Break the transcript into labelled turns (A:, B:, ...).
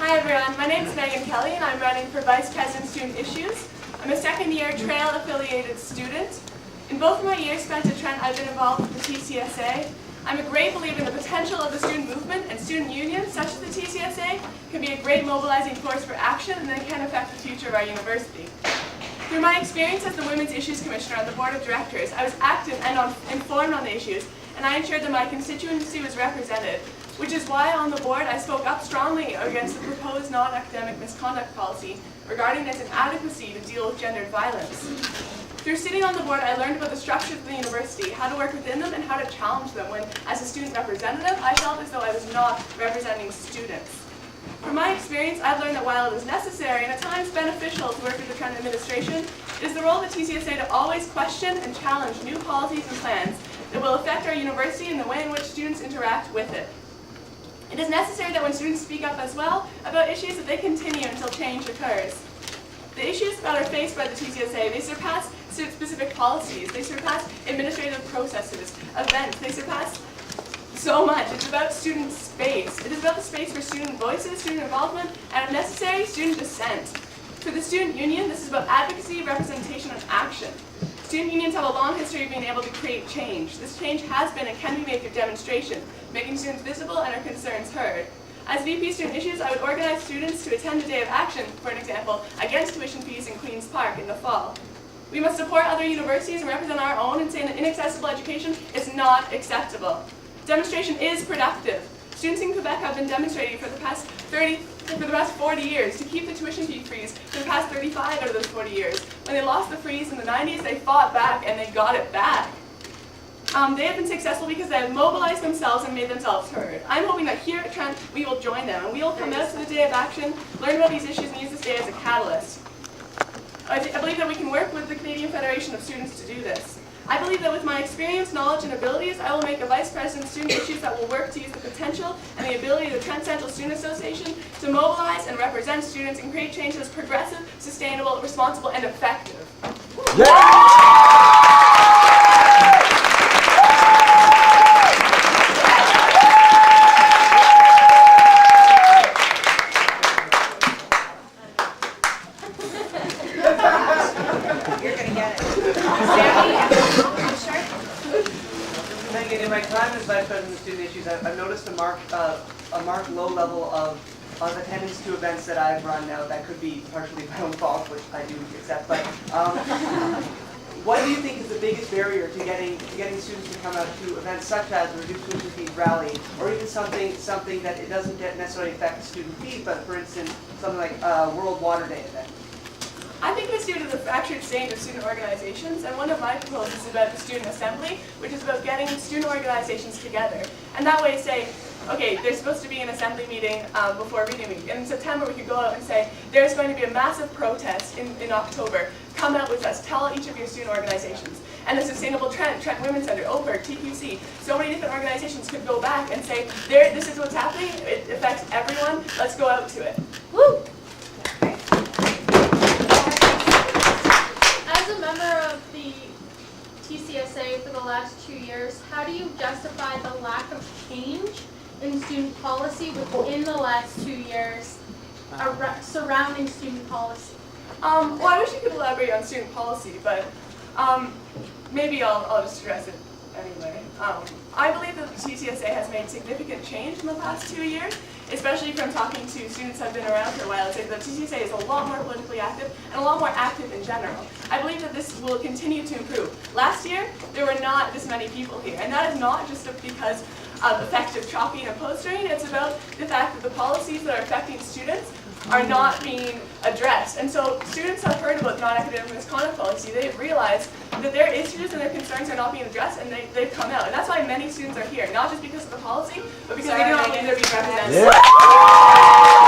A: Hi everyone, my name is Meaghan Kelly and I'm running for Vice President Student Issues. I'm a second-year Trail affiliated student. In both of my years spent at Trent, I've been involved with the TCSA. I'm a great believer in the potential of the student movement, and student unions, such as the TCSA, can be a great mobilizing force for action and they can affect the future of our university. Through my experience as the Women's Issues Commissioner on the Board of Directors, I was active and informed on the issues, and I ensured that my constituency was represented, which is why on the board I spoke up strongly against the proposed non-academic misconduct policy regarding its inadequacy to deal with gendered violence. Through sitting on the board, I learned about the structures of the university, how to work within them, and how to challenge them when, as a student representative, I felt as though I was not representing students. From my experience, I've learned that while it is necessary and at times beneficial to work with the Trent administration, it is the role of the TCSA to always question and challenge new policies and plans that will affect our university and the way in which students interact with it. It is necessary that when students speak up as well about issues that they continue until change occurs. The issues that are faced by the TCSA, they surpass specific policies, they surpass administrative processes, events, they surpass so much. It's about student space. It is about the space for student voices, student involvement, and if necessary, student dissent. For the student union, this is about advocacy, representation, and action. Student unions have a long history of being able to create change. This change has been and can be made through demonstration, making students visible and their concerns heard. As VP Student Issues, I would organize students to attend a day of action, for an example, against tuition fees in Queen's Park in the fall. We must support other universities and represent our own and say that inaccessible education is not acceptable. Demonstration is productive. Students in Quebec have been demonstrating for the past 40 years to keep the tuition fee freeze for the past 35 out of those 40 years. When they lost the freeze in the 90s, they fought back and they got it back. They have been successful because they have mobilized themselves and made themselves heard. I'm hoping that here at Trent, we will join them and we will come out to the day of action, learn about these issues, and use this day as a catalyst. I believe that we can work with the Canadian Federation of Students to do this. I believe that with my experience, knowledge, and abilities, I will make a Vice President of Student Issues that will work to use the potential and the ability of the Trent Central Student Association to mobilize and represent students and create change that is progressive, sustainable, responsible, and effective.
B: In my time as Vice President of Student Issues, I've noticed a marked low level of attendance to events that I've run now. That could be partially my own fault, which I do accept. But what do you think is the biggest barrier to getting students to come out to events such as the Reduced Tuition Fees Rally, or even something that it doesn't necessarily affect the student fees, but for instance, something like a World Water Day event?
A: I think it's due to the fractured state of student organizations, and one of my proposals is about the Student Assembly, which is about getting student organizations together. And that way say, okay, there's supposed to be an assembly meeting before reading week. And in September we could go out and say, there's going to be a massive protest in October. Come out with us, tell each of your student organizations. And the Sustainable Trent Women's Center, OPER, TQC, so many different organizations could go back and say, this is what's happening, it affects everyone, let's go out to it. Woo!
C: As a member of the TCSA for the last 2 years, how do you justify the lack of change in student policy within the last 2 years surrounding student policy?
A: Well, I wish you could elaborate on student policy, but maybe I'll just address it anyway. I believe that the TCSA has made significant change in the past 2 years, especially from talking to students who have been around for a while. I'd say the TCSA is a lot more politically active and a lot more active in general. I believe that this will continue to improve. Last year, there were not this many people here, and that is not just because of effective chalking and postering. It's about the fact that the policies that are affecting students are not being addressed. And so students have heard about non-academic misconduct policy. They've realized that their issues and their concerns are not being addressed, and they've come out. And that's why many students are here, not just because of the policy, but because they do not believe they're being represented. Yeah.